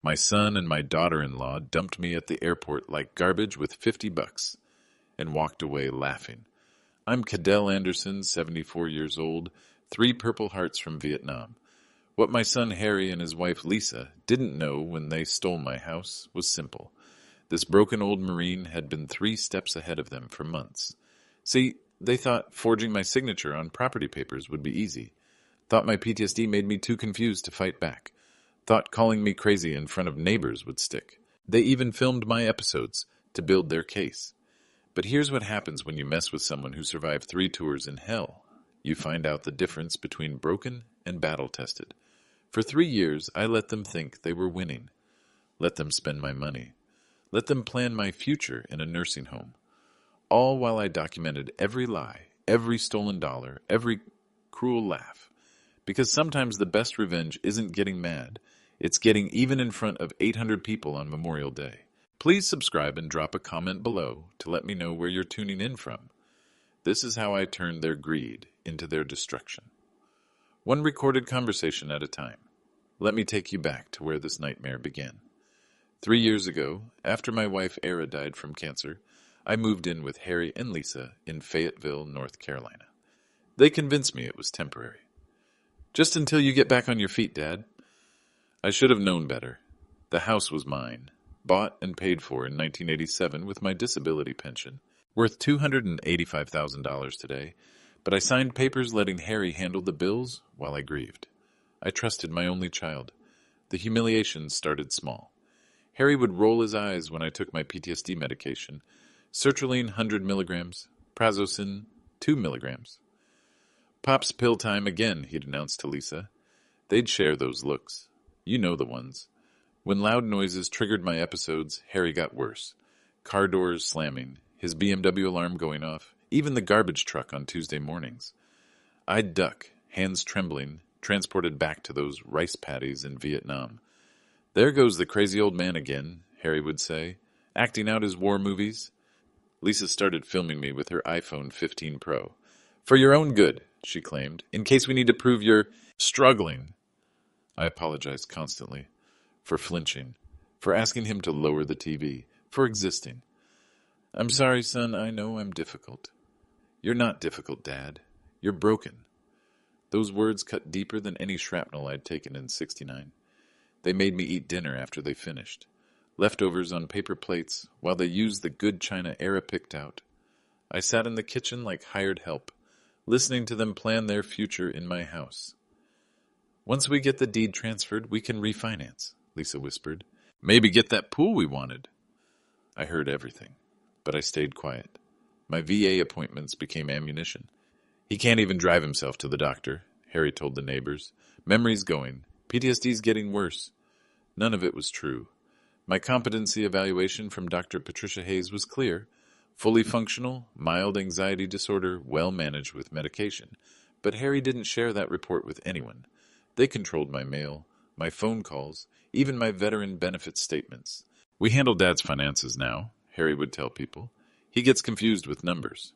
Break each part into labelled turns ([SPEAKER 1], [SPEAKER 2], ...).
[SPEAKER 1] My son and my daughter-in-law dumped me at the airport like garbage with $50 and walked away laughing. I'm Cadell Anderson, 74 years old, 3 Purple Hearts from Vietnam. What my son Harry and his wife Lisa didn't know when they stole my house was simple. This broken old Marine had been 3 steps ahead of them for months. See, they thought forging my signature on property papers would be easy. Thought my PTSD made me too confused to fight back. Thought calling me crazy in front of neighbors would stick. They even filmed my episodes to build their case. But here's what happens when you mess with someone who survived 3 tours in hell. You find out the difference between broken and battle-tested. For 3 years, I let them think they were winning. Let them spend my money. Let them plan my future in a nursing home. All while I documented every lie, every stolen dollar, every cruel laugh. Because sometimes the best revenge isn't getting mad. It's getting even in front of 800 people on Memorial Day. Please subscribe and drop a comment below to let me know where you're tuning in from. This is how I turned their greed into their destruction. One recorded conversation at a time. Let me take you back to where this nightmare began. 3 years ago, after my wife Era died from cancer, I moved in with Harry and Lisa in Fayetteville, North Carolina. They convinced me it was temporary. Just until you get back on your feet, Dad. I should have known better. The house was mine, bought and paid for in 1987 with my disability pension, worth $285,000 today, but I signed papers letting Harry handle the bills while I grieved. I trusted my only child. The humiliation started small. Harry would roll his eyes when I took my PTSD medication, sertraline 100 milligrams, prazosin 2 milligrams. Pop's pill time again, he'd announce to Lisa. They'd share those looks. You know the ones. When loud noises triggered my episodes, Harry got worse. Car doors slamming, his BMW alarm going off, even the garbage truck on Tuesday mornings. I'd duck, hands trembling, transported back to those rice paddies in Vietnam. There goes the crazy old man again, Harry would say, acting out his war movies. Lisa started filming me with her iPhone 15 Pro. For your own good, she claimed, in case we need to prove you're struggling. I apologized constantly. For flinching, for asking him to lower the TV, for existing. I'm sorry, son, I know I'm difficult. You're not difficult, Dad. You're broken. Those words cut deeper than any shrapnel I'd taken in '69. They made me eat dinner after they finished. Leftovers on paper plates, while they used the good china Era picked out. I sat in the kitchen like hired help, listening to them plan their future in my house. Once we get the deed transferred, we can refinance, Lisa whispered. Maybe get that pool we wanted. I heard everything, but I stayed quiet. My VA appointments became ammunition. He can't even drive himself to the doctor, Harry told the neighbors. Memory's going. PTSD's getting worse. None of it was true. My competency evaluation from Dr. Patricia Hayes was clear. Fully functional, mild anxiety disorder, well managed with medication. But Harry didn't share that report with anyone. They controlled my mail, my phone calls, even my veteran benefits statements. We handle Dad's finances now, Harry would tell people. He gets confused with numbers.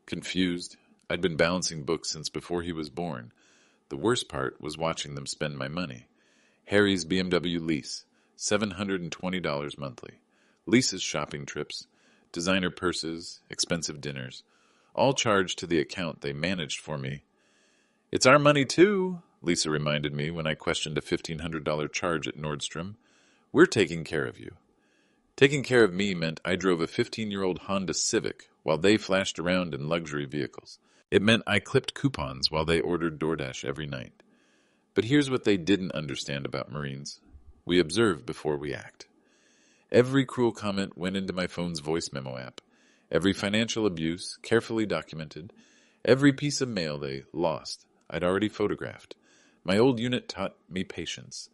[SPEAKER 1] Confused? I'd been balancing books since before he was born. The worst part was watching them spend my money. Harry's BMW lease, $720 monthly. Lisa's shopping trips, designer purses, expensive dinners, all charged to the account they managed for me. It's our money too, Lisa reminded me when I questioned a $1,500 charge at Nordstrom. We're taking care of you. Taking care of me meant I drove a 15-year-old Honda Civic while they flashed around in luxury vehicles. It meant I clipped coupons while they ordered DoorDash every night. But here's what they didn't understand about Marines. We observe before we act. Every cruel comment went into my phone's voice memo app. Every financial abuse, carefully documented. Every piece of mail they lost, I'd already photographed. My old unit taught me patience.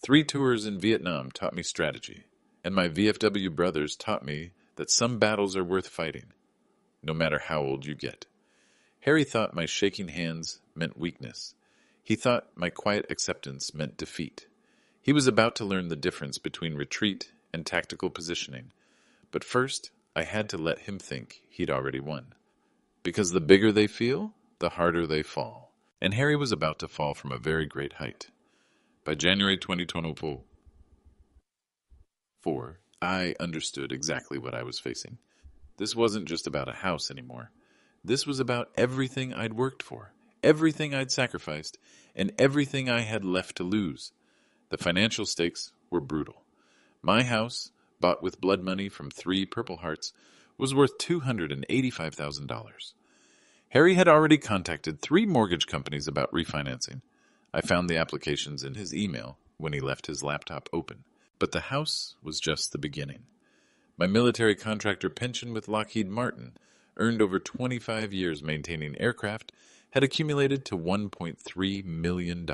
[SPEAKER 1] 3 tours in Vietnam taught me strategy. And my VFW brothers taught me that some battles are worth fighting, no matter how old you get. Harry thought my shaking hands meant weakness. He thought my quiet acceptance meant defeat. He was about to learn the difference between retreat and tactical positioning. But first, I had to let him think he'd already won. Because the bigger they feel, the harder they fall. And Harry was about to fall from a very great height. By January 2024, 4, I understood exactly what I was facing. This wasn't just about a house anymore. This was about everything I'd worked for, everything I'd sacrificed, and everything I had left to lose. The financial stakes were brutal. My house, bought with blood money from 3 Purple Hearts, was worth $285,000. Harry had already contacted 3 mortgage companies about refinancing. I found the applications in his email when he left his laptop open. But the house was just the beginning. My military contractor pension with Lockheed Martin, earned over 25 years maintaining aircraft, had accumulated to $1.3 million.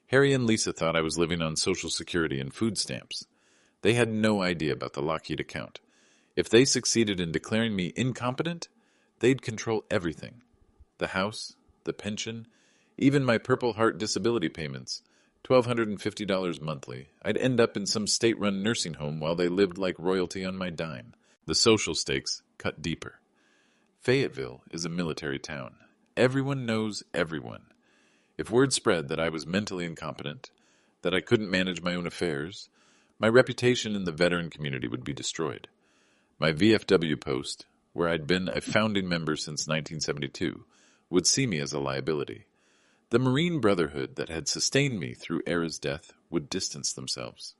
[SPEAKER 1] Harry and Lisa thought I was living on Social Security and food stamps. They had no idea about the Lockheed account. If they succeeded in declaring me incompetent, they'd control everything. The house, the pension, even my Purple Heart disability payments, $1,250 monthly. I'd end up in some state-run nursing home while they lived like royalty on my dime. The social stakes cut deeper. Fayetteville is a military town. Everyone knows everyone. If word spread that I was mentally incompetent, that I couldn't manage my own affairs, my reputation in the veteran community would be destroyed. My VFW post, where I'd been a founding member since 1972, would see me as a liability. The Marine Brotherhood that had sustained me through Era's death would distance themselves.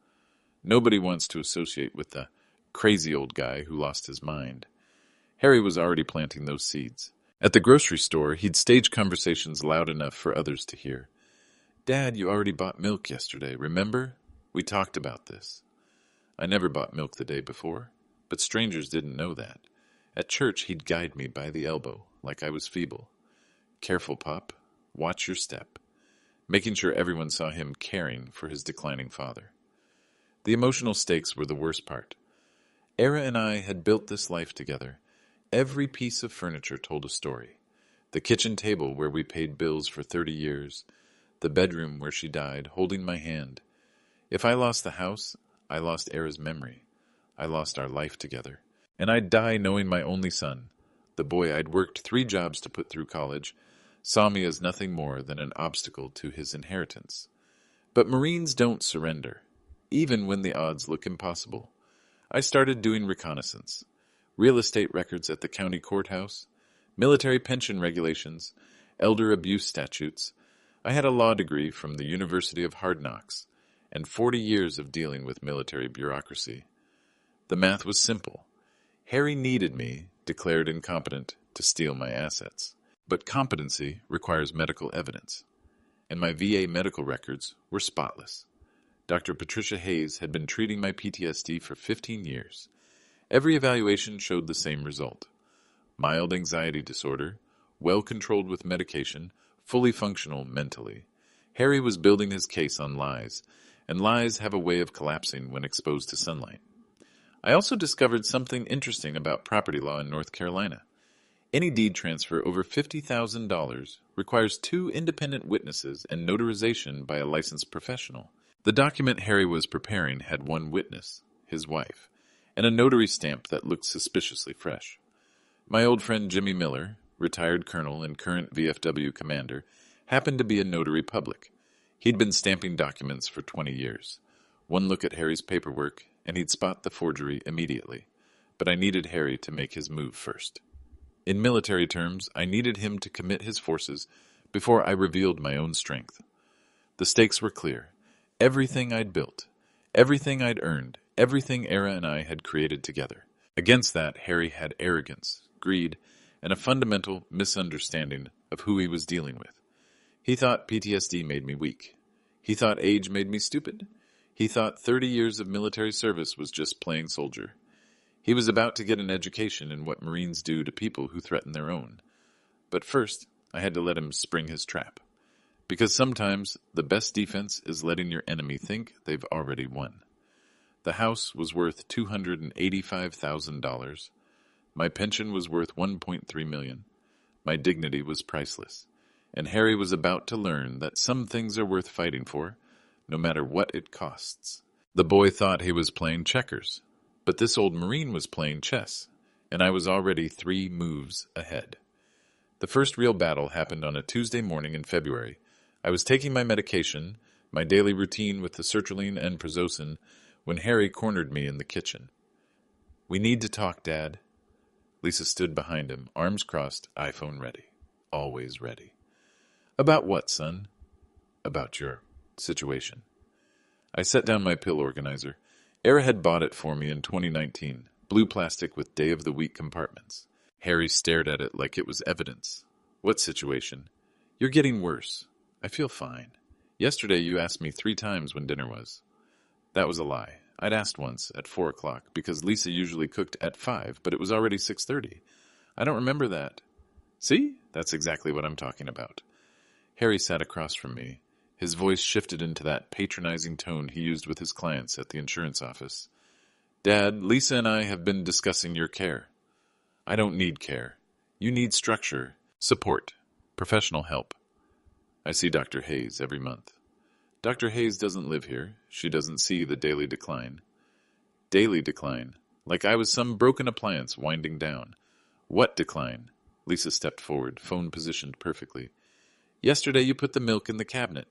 [SPEAKER 1] Nobody wants to associate with the crazy old guy who lost his mind. Harry was already planting those seeds. At the grocery store, he'd stage conversations loud enough for others to hear. "Dad, you already bought milk yesterday, remember? We talked about this." I never bought milk the day before, but strangers didn't know that. At church, he'd guide me by the elbow, like I was feeble. "Careful, Pop. Watch your step," making sure everyone saw him caring for his declining father. The emotional stakes were the worst part. Era and I had built this life together. Every piece of furniture told a story. The kitchen table where we paid bills for 30 years. The bedroom where she died, holding my hand. If I lost the house, I lost Era's memory. I lost our life together. And I'd die knowing my only son, the boy I'd worked 3 jobs to put through college, saw me as nothing more than an obstacle to his inheritance. But Marines don't surrender, even when the odds look impossible. I started doing reconnaissance, real estate records at the county courthouse, military pension regulations, elder abuse statutes. I had a law degree from the University of Hard Knocks, and 40 years of dealing with military bureaucracy. The math was simple. Harry needed me, declared incompetent, to steal my assets. But competency requires medical evidence, and my VA medical records were spotless. Dr. Patricia Hayes had been treating my PTSD for 15 years. Every evaluation showed the same result. Mild anxiety disorder, well controlled with medication, fully functional mentally. Harry was building his case on lies, and lies have a way of collapsing when exposed to sunlight. I also discovered something interesting about property law in North Carolina. Any deed transfer over $50,000 requires 2 independent witnesses and notarization by a licensed professional. The document Harry was preparing had 1 witness, his wife, and a notary stamp that looked suspiciously fresh. My old friend Jimmy Miller, retired colonel and current VFW commander, happened to be a notary public. He'd been stamping documents for 20 years. One look at Harry's paperwork, and he'd spot the forgery immediately. But I needed Harry to make his move first. In military terms, I needed him to commit his forces before I revealed my own strength. The stakes were clear. Everything I'd built, everything I'd earned, everything Era and I had created together. Against that, Harry had arrogance, greed, and a fundamental misunderstanding of who he was dealing with. He thought PTSD made me weak. He thought age made me stupid. He thought 30 years of military service was just playing soldier. He was about to get an education in what Marines do to people who threaten their own. But first, I had to let him spring his trap. Because sometimes the best defense is letting your enemy think they've already won. The house was worth $285,000. My pension was worth $1.3 million. My dignity was priceless. And Harry was about to learn that some things are worth fighting for, no matter what it costs. The boy thought he was playing checkers. But this old Marine was playing chess, and I was already 3 moves ahead. The first real battle happened on a Tuesday morning in February. I was taking my medication, my daily routine with the sertraline and prazosin, when Harry cornered me in the kitchen. "We need to talk, Dad." Lisa stood behind him, arms crossed, iPhone ready. Always ready. "About what, son?" "About your situation." I set down my pill organizer. Era had bought it for me in 2019, blue plastic with day-of-the-week compartments. Harry stared at it like it was evidence. "What situation?" "You're getting worse." "I feel fine. Yesterday you asked me 3 times when dinner was." That was a lie. I'd asked once, at 4 o'clock, because Lisa usually cooked at 5, but it was already 6:30. I don't remember that. See? That's exactly what I'm talking about. Harry sat across from me. His voice shifted into that patronizing tone he used with his clients at the insurance office. "Dad, Lisa and I have been discussing your care." "I don't need care. You need structure, support, professional help." "I see Dr. Hayes every month." "Dr. Hayes doesn't live here. She doesn't see the daily decline." "Daily decline? Like I was some broken appliance winding down." "What decline?" Lisa stepped forward, phone positioned perfectly. "Yesterday you put the milk in the cabinet."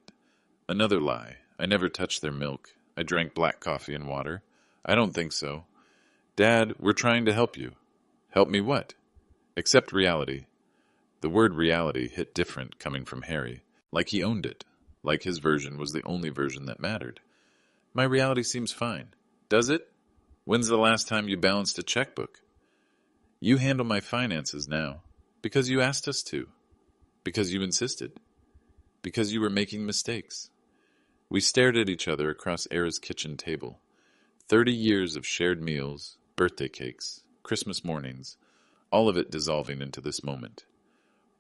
[SPEAKER 1] "Another lie. I never touched their milk. I drank black coffee and water." "I don't think so." "Dad, we're trying to help you." "Help me what?" "Accept reality." The word reality hit different coming from Harry, like he owned it, like his version was the only version that mattered. "My reality seems fine." "Does it? When's the last time you balanced a checkbook?" "You handle my finances now. Because you asked us to. Because you insisted. Because you were making mistakes." We stared at each other across Era's kitchen table. 30 years of shared meals, birthday cakes, Christmas mornings, all of it dissolving into this moment.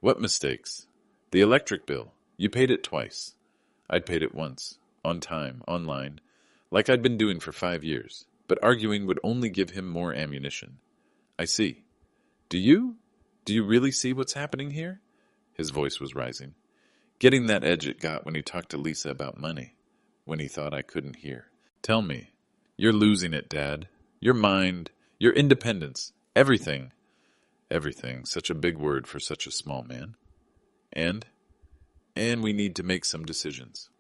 [SPEAKER 1] "What mistakes?" "The electric bill. You paid it twice." I'd paid it once, on time, online, like I'd been doing for 5 years, but arguing would only give him more ammunition. "I see." "Do you? Do you really see what's happening here?" His voice was rising. Getting that edge it got when he talked to Lisa about money, when he thought I couldn't hear. "Tell me. You're losing it, Dad. Your mind, your independence, everything." Everything, such a big word for such a small man. And we need to make some decisions."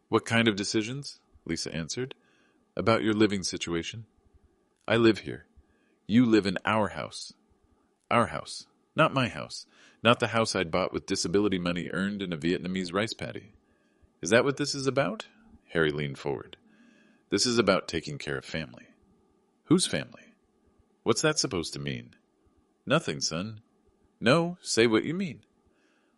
[SPEAKER 1] "What kind of decisions?" Lisa answered. "About your living situation." "I live here. You live in our house." "Our house. Not my house. Not the house I'd bought with disability money earned in a Vietnamese rice paddy." "Is that what this is about?" Harry leaned forward. "This is about taking care of family." "Whose family?" "What's that supposed to mean?" "Nothing, son." "No, say what you mean."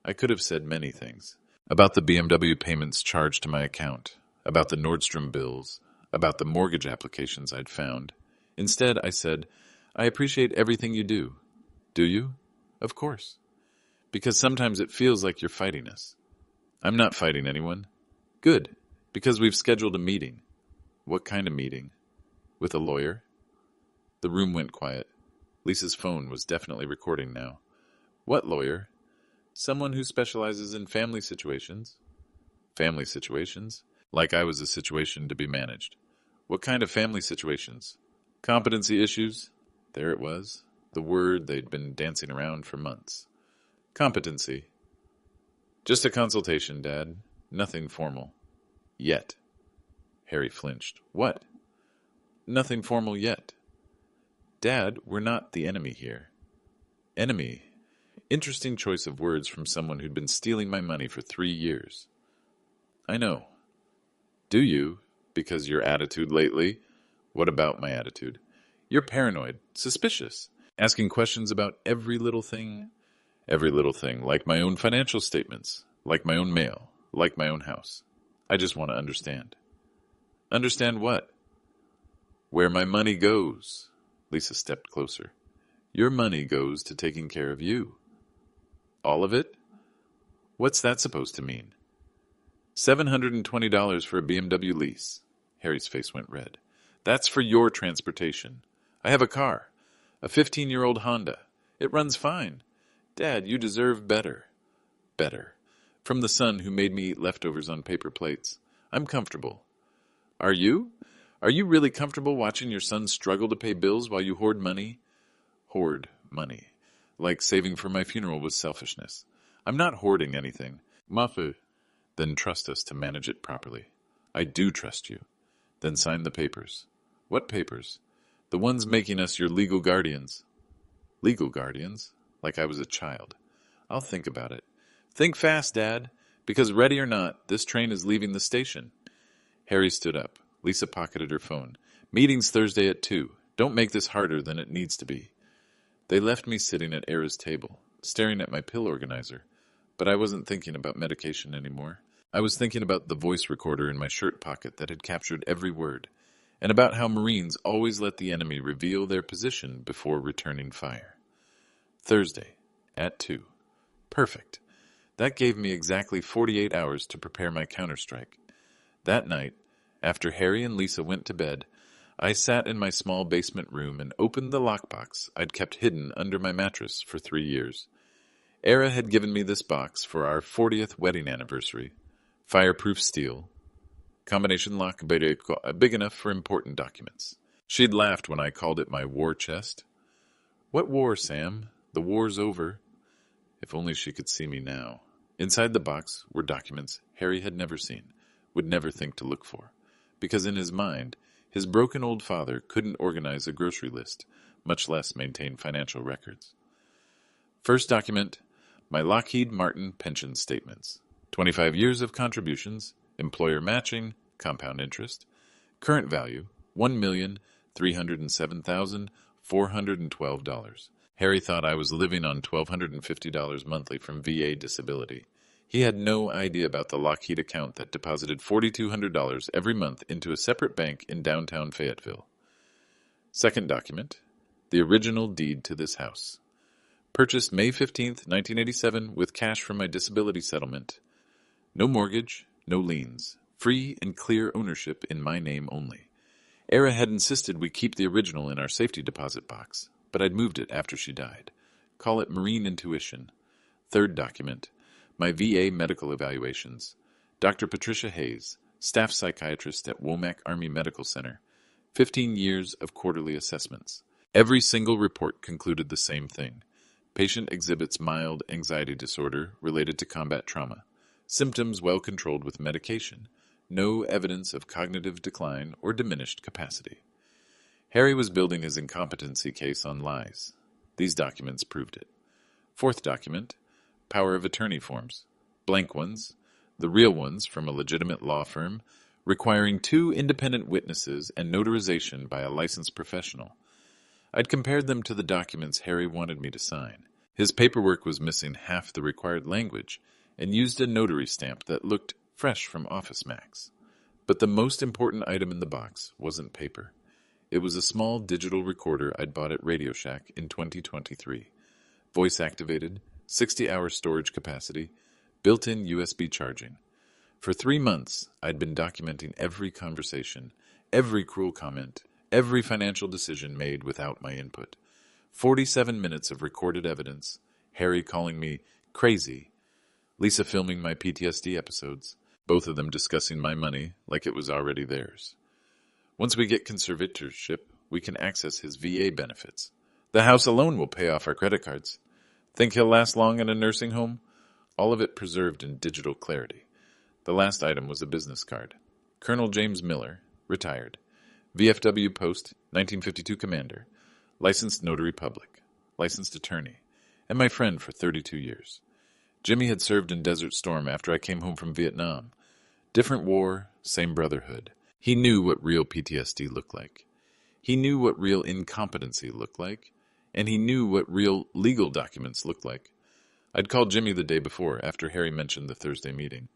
[SPEAKER 1] I could have said many things. About the BMW payments charged to my account, about the Nordstrom bills, about the mortgage applications I'd found. Instead, I said, "I appreciate everything you do." "Do you?" "Of course." "Because sometimes it feels like you're fighting us." "I'm not fighting anyone." "Good, because we've scheduled a meeting." "What kind of meeting?" "With a lawyer." The room went quiet. Lisa's phone was definitely recording now. "What lawyer?" "Someone who specializes in family situations." "Family situations?" Like I was a situation to be managed. "What kind of family situations?" "Competency issues." There it was, the word they'd been dancing around for months. "Competency." "Just a consultation, Dad. Nothing formal." "Yet." Harry flinched. "What?" "Nothing formal yet." "Dad, we're not the enemy here." "Enemy." Interesting choice of words from someone who'd been stealing my money for 3 years. "I know." "Do you? Because your attitude lately." "What about my attitude?" "You're paranoid, suspicious, asking questions about every little thing." "Every little thing, like my own financial statements, like my own mail, like my own house. I just want to understand." "Understand what?" "Where my money goes." Lisa stepped closer. "Your money goes to taking care of you." "All of it?" "What's that supposed to mean?" $720 for a BMW lease. Harry's face went red. "That's for your transportation. I have a car. A 15-year-old Honda. It runs fine. Dad, you deserve better." "Better. From the son who made me eat leftovers on paper plates. I'm comfortable." "Are you? Are you really comfortable watching your son struggle to pay bills while you hoard money?" "Hoard money. Like saving for my funeral was selfishness. I'm not hoarding anything." "Mother." "Then trust us to manage it properly." "I do trust you." Then sign the papers. What papers? The ones making us your legal guardians. Legal guardians? Like I was a child. I'll think about it. Think fast, Dad, because ready or not, this train is leaving the station. Harry stood up. Lisa pocketed her phone. Meeting's Thursday at 2. Don't make this harder than it needs to be. They left me sitting at Era's table, staring at my pill organizer. But I wasn't thinking about medication anymore. I was thinking about the voice recorder in my shirt pocket that had captured every word, and about how Marines always let the enemy reveal their position before returning fire. Thursday, at 2. Perfect. That gave me exactly 48 hours to prepare my counterstrike. That night, after Harry and Lisa went to bed, I sat in my small basement room and opened the lockbox I'd kept hidden under my mattress for 3 years. Era had given me this box for our 40th wedding anniversary. Fireproof steel. Combination lock big enough for important documents. She'd laughed when I called it my war chest. What war, Sam? The war's over. If only she could see me now. Inside the box were documents Harry had never seen, would never think to look for, because in his mind, his broken old father couldn't organize a grocery list, much less maintain financial records. First document, my Lockheed Martin pension statements. 25 years of contributions, employer matching, compound interest. Current value, $1,307,412. Harry thought I was living on $1,250 monthly from VA disability. He had no idea about the Lockheed account that deposited $4,200 every month into a separate bank in downtown Fayetteville. Second document, the original deed to this house. Purchased May 15th, 1987 with cash from my disability settlement. No mortgage, no liens. Free and clear ownership in my name only. Era had insisted we keep the original in our safety deposit box, but I'd moved it after she died. Call it Marine Intuition. Third document, my VA medical evaluations. Dr. Patricia Hayes, staff psychiatrist at Womack Army Medical Center. 15 years of quarterly assessments. Every single report concluded the same thing. Patient exhibits mild anxiety disorder related to combat trauma. Symptoms well controlled with medication. No evidence of cognitive decline or diminished capacity. Harry was building his incompetency case on lies. These documents proved it. Fourth document, power of attorney forms. Blank ones, the real ones from a legitimate law firm, requiring 2 independent witnesses and notarization by a licensed professional. I'd compared them to the documents Harry wanted me to sign. His paperwork was missing half the required language and used a notary stamp that looked fresh from Office Max. But the most important item in the box wasn't paper. It was a small digital recorder I'd bought at Radio Shack in 2023. Voice-activated, 60-hour storage capacity, built-in USB charging. For 3 months, I'd been documenting every conversation, every cruel comment, every financial decision made without my input. 47 minutes of recorded evidence, Harry calling me crazy, Lisa filming my PTSD episodes, both of them discussing my money like it was already theirs. Once we get conservatorship, we can access his VA benefits. The house alone will pay off our credit cards. Think he'll last long in a nursing home? All of it preserved in digital clarity. The last item was a business card. Colonel James Miller, retired. VFW Post, 1952 Commander. Licensed Notary Public. Licensed Attorney. And my friend for 32 years. Jimmy had served in Desert Storm after I came home from Vietnam. Different war, same brotherhood. He knew what real PTSD looked like. He knew what real incompetency looked like. And he knew what real legal documents looked like. I'd called Jimmy the day before, after Harry mentioned the Thursday meeting.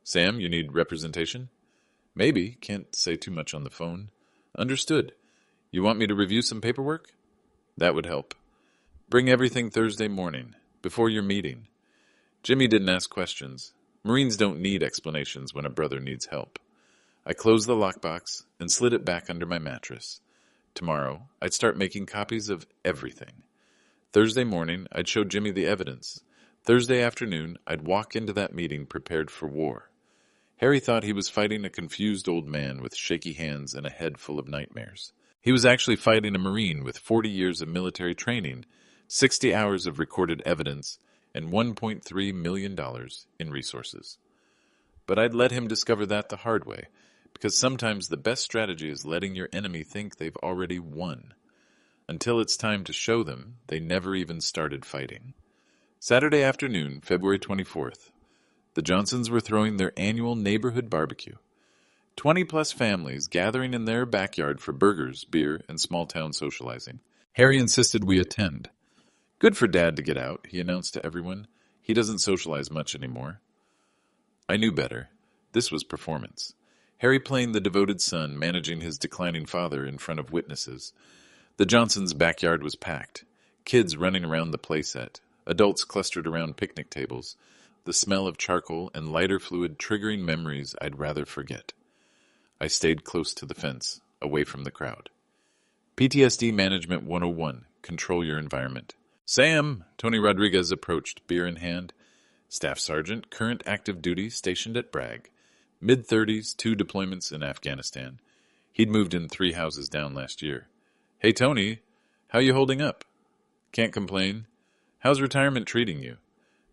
[SPEAKER 1] Sam, you need representation? Maybe. Can't say too much on the phone. Understood. You want me to review some paperwork? That would help. Bring everything Thursday morning, before your meeting. Jimmy didn't ask questions. Marines don't need explanations when a brother needs help. I closed the lockbox and slid it back under my mattress. Tomorrow, I'd start making copies of everything. Thursday morning, I'd show Jimmy the evidence. Thursday afternoon, I'd walk into that meeting prepared for war. Harry thought he was fighting a confused old man with shaky hands and a head full of nightmares. He was actually fighting a Marine with 40 years of military training, 60 hours of recorded evidence, and $1.3 million in resources. But I'd let him discover that the hard way, because sometimes the best strategy is letting your enemy think they've already won. Until it's time to show them, they never even started fighting. Saturday afternoon, February 24th. The Johnsons were throwing their annual neighborhood barbecue. 20-plus families gathering in their backyard for burgers, beer, and small-town socializing. Harry insisted we attend. Good for Dad to get out, he announced to everyone. He doesn't socialize much anymore. I knew better. This was performance. Harry playing the devoted son, managing his declining father in front of witnesses. The Johnsons' backyard was packed. Kids running around the playset. Adults clustered around picnic tables. The smell of charcoal and lighter fluid triggering memories I'd rather forget. I stayed close to the fence, away from the crowd. PTSD Management 101. Control your environment. Sam! Tony Rodriguez approached, beer in hand. Staff Sergeant, current active duty, stationed at Bragg. Mid-30s, 2 deployments in Afghanistan. He'd moved in 3 houses down last year. Hey, Tony, how you holding up? Can't complain. How's retirement treating you?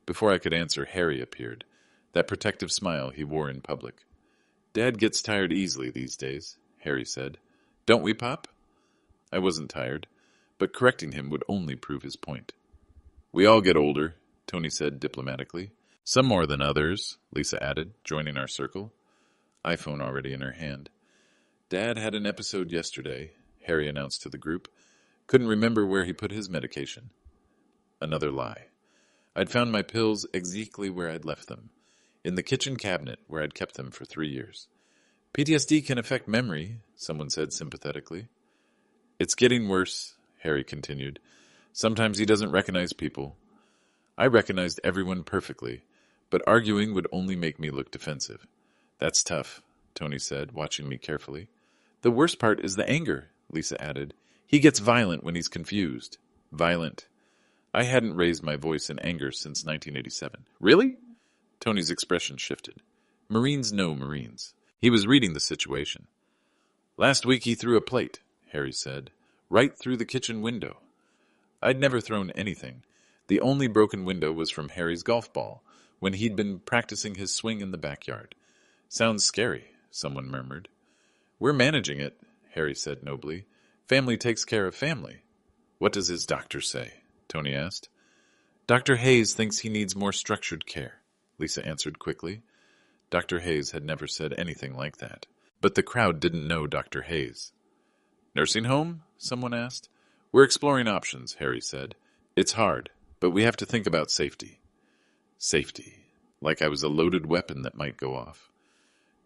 [SPEAKER 1] Before I could answer, Harry appeared, that protective smile he wore in public. Dad gets tired easily these days, Harry said. Don't we, Pop? I wasn't tired, but correcting him would only prove his point. We all get older, Tony said diplomatically. Some more than others, Lisa added, joining our circle. iPhone already in her hand. Dad had an episode yesterday, Harry announced to the group. Couldn't remember where he put his medication. Another lie. I'd found my pills exactly where I'd left them, in the kitchen cabinet where I'd kept them for 3 years. PTSD can affect memory, someone said sympathetically. It's getting worse, Harry continued. Sometimes he doesn't recognize people. I recognized everyone perfectly, but arguing would only make me look defensive. That's tough, Tony said, watching me carefully. The worst part is the anger, Lisa added. He gets violent when he's confused. Violent. I hadn't raised my voice in anger since 1987. Really? Tony's expression shifted. Marines know Marines. He was reading the situation. Last week he threw a plate, Harry said, right through the kitchen window. I'd never thrown anything. The only broken window was from Harry's golf ball, when he'd been practicing his swing in the backyard. Sounds scary, someone murmured. We're managing it, Harry said nobly. Family takes care of family. What does his doctor say? Tony asked. Dr. Hayes thinks he needs more structured care, Lisa answered quickly. Dr. Hayes had never said anything like that, but the crowd didn't know Dr. Hayes. Nursing home? Someone asked. We're exploring options, Harry said. It's hard, but we have to think about safety. Safety. Like I was a loaded weapon that might go off.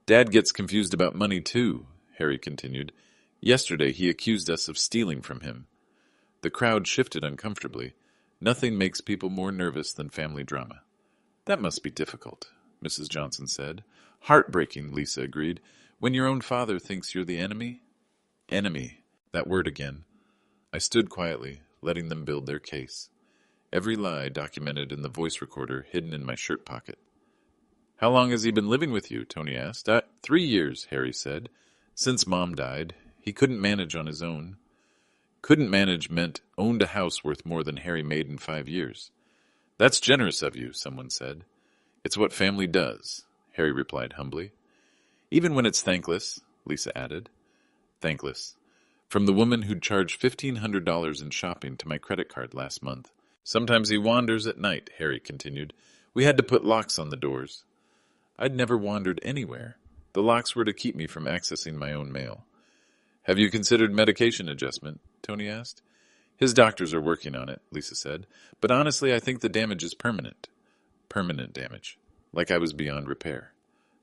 [SPEAKER 1] Dad gets confused about money too, Harry continued. Yesterday he accused us of stealing from him. The crowd shifted uncomfortably. Nothing makes people more nervous than family drama. That must be difficult, Mrs. Johnson said. Heartbreaking, Lisa agreed. When your own father thinks you're the enemy? Enemy. That word again. I stood quietly, letting them build their case. Every lie documented in the voice recorder hidden in my shirt pocket. How long has he been living with you? Tony asked. 3 years, Harry said. Since Mom died. He couldn't manage on his own. Couldn't manage meant owned a house worth more than Harry made in 5 years. That's generous of you, someone said. It's what family does, Harry replied humbly. Even when it's thankless, Lisa added. Thankless. From the woman who'd charged $1,500 in shopping to my credit card last month. Sometimes he wanders at night, Harry continued. We had to put locks on the doors. I'd never wandered anywhere. The locks were to keep me from accessing my own mail. Have you considered medication adjustment? Tony asked. His doctors are working on it, Lisa said. But honestly, I think the damage is permanent. Permanent damage. Like I was beyond repair.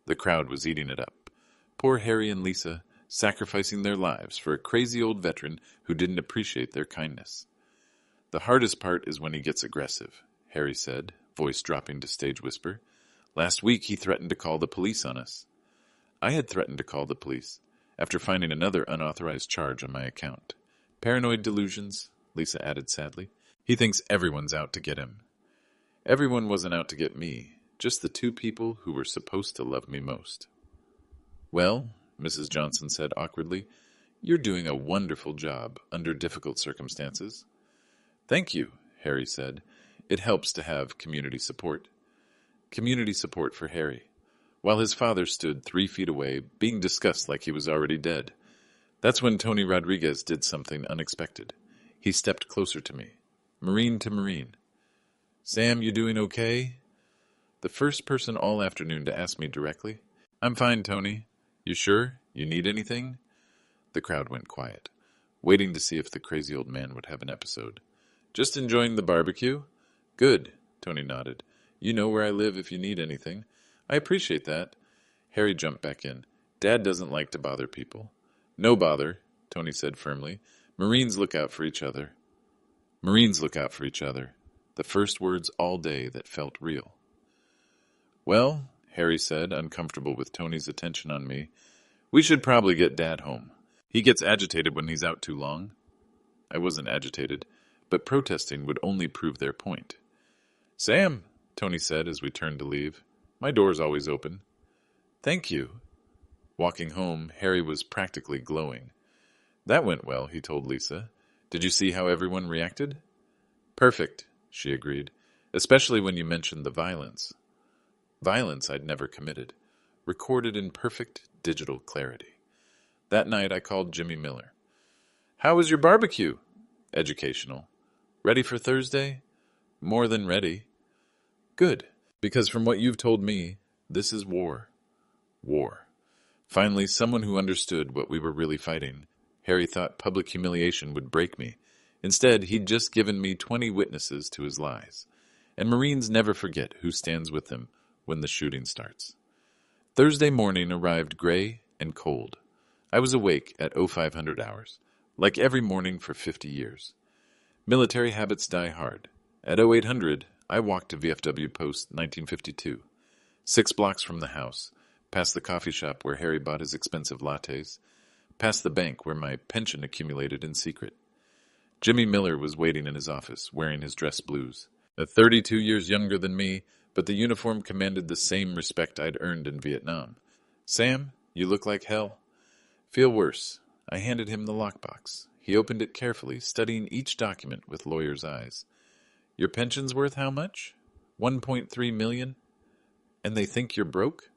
[SPEAKER 1] The crowd was eating it up. Poor Harry and Lisa, sacrificing their lives for a crazy old veteran who didn't appreciate their kindness. The hardest part is when he gets aggressive, Harry said, voice dropping to stage whisper. Last week he threatened to call the police on us. I had threatened to call the police, after finding another unauthorized charge on my account. Paranoid delusions, Lisa added sadly. He thinks everyone's out to get him. Everyone wasn't out to get me, just the 2 people who were supposed to love me most. Well, Mrs. Johnson said awkwardly, you're doing a wonderful job under difficult circumstances. Thank you, Harry said. It helps to have community support. Community support for Harry. while his father stood 3 feet away, being discussed like he was already dead. That's when Tony Rodriguez did something unexpected. He stepped closer to me, Marine to Marine. "Sam, you doing okay?" The first person all afternoon to ask me directly. "I'm fine, Tony. You sure? You need anything?" The crowd went quiet, waiting to see if the crazy old man would have an episode. "Just enjoying the barbecue?" "Good," Tony nodded. "You know where I live if you need anything." "I appreciate that." Harry jumped back in. "Dad doesn't like to bother people." "No bother," Tony said firmly. "Marines look out for each other." Marines look out for each other. The first words all day that felt real. "Well," Harry said, uncomfortable with Tony's attention on me, "we should probably get Dad home. He gets agitated when he's out too long." I wasn't agitated, but protesting would only prove their point. "Sam," Tony said as we turned to leave, "my door's always open." "Thank you." Walking home, Harry was practically glowing. "That went well," he told Lisa. "Did you see how everyone reacted?" "Perfect," she agreed, "especially when you mentioned the violence." Violence I'd never committed, recorded in perfect digital clarity. That night I called Jimmy Miller. "How was your barbecue?" "Educational." "Ready for Thursday?" "More than ready." "Good, because from what you've told me, this is war. War." Finally, someone who understood what we were really fighting. Harry thought public humiliation would break me. Instead, he'd just given me 20 witnesses to his lies. And Marines never forget who stands with them when the shooting starts. Thursday morning arrived gray and cold. I was awake at 0500 hours, like every morning for 50 years. Military habits die hard. At 0800, I walked to VFW Post 1952, 6 blocks from the house, past the coffee shop where Harry bought his expensive lattes, past the bank where my pension accumulated in secret. Jimmy Miller was waiting in his office, wearing his dress blues. 32 years younger than me, but the uniform commanded the same respect I'd earned in Vietnam. "Sam, you look like hell." "Feel worse." I handed him the lockbox. He opened it carefully, studying each document with lawyer's eyes. "Your pension's worth how much?" $1.3 million. "And they think you're broke?"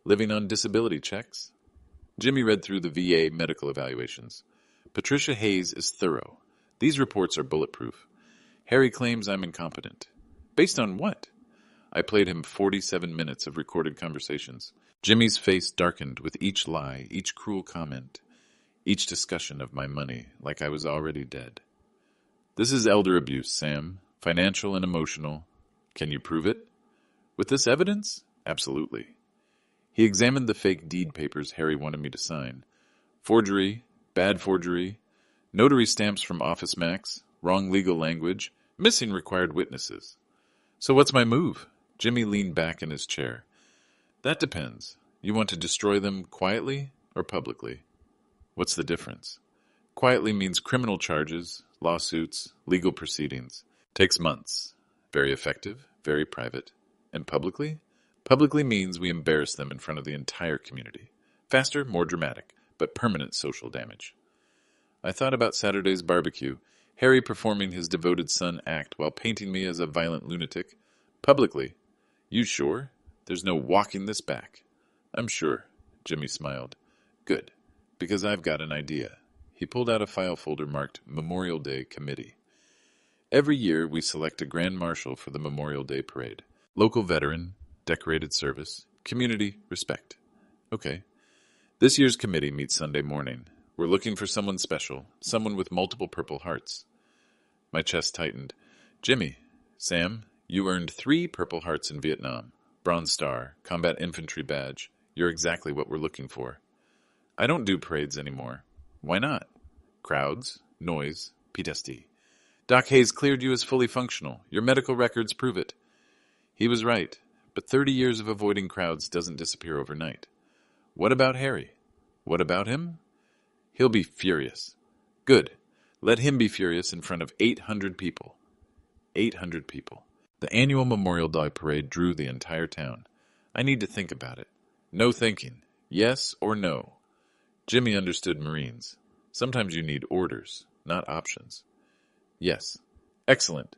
[SPEAKER 1] "Living on disability checks." Jimmy read through the VA medical evaluations. "Patricia Hayes is thorough. These reports are bulletproof. Harry claims I'm incompetent." "Based on what?" I played him 47 minutes of recorded conversations. Jimmy's face darkened with each lie, each cruel comment, each discussion of my money, like I was already dead. "This is elder abuse, Sam. Financial and emotional. Can you prove it?" "With this evidence?" "Absolutely." He examined the fake deed papers Harry wanted me to sign. Forgery, bad forgery, notary stamps from Office Max, wrong legal language, missing required witnesses. "So what's my move?" Jimmy leaned back in his chair. "That depends. You want to destroy them quietly or publicly?" "What's the difference?" Quietly means criminal charges, lawsuits, legal proceedings. Takes months. Very effective, very private. And publicly? Publicly means we embarrass them in front of the entire community. Faster, more dramatic, but permanent social damage. I thought about Saturday's barbecue, Harry performing his devoted son act while painting me as a violent lunatic. Publicly. "You sure? There's no walking this back." "I'm sure," Jimmy smiled. "Good, because I've got an idea." He pulled out a file folder marked Memorial Day Committee. Every year we select a Grand Marshal for the Memorial Day Parade. Local veteran, decorated service, community, respect. Okay. This year's committee meets Sunday morning. We're looking for someone special, someone with multiple Purple Hearts. My chest tightened. "Jimmy, Sam, you earned 3 Purple Hearts in Vietnam. Bronze Star, Combat Infantry Badge. You're exactly what we're looking for." "I don't do parades anymore." "Why not?" "Crowds, noise, PTSD. Doc Hayes cleared you as fully functional. Your medical records prove it." He was right, but 30 years of avoiding crowds doesn't disappear overnight. "What about Harry?" "What about him?" "He'll be furious." "Good. Let him be furious in front of 800 people. 800 people. The annual Memorial Day Parade drew the entire town. I need to think about it. No thinking. Yes or no. Jimmy understood Marines. Sometimes you need orders, not options. Yes. Excellent.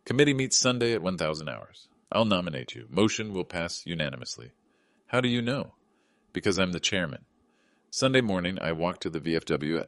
[SPEAKER 1] Committee meets Sunday at 1000 hours. I'll nominate you. Motion will pass unanimously. How do you know? Because I'm the chairman. Sunday morning, I walked to the VFW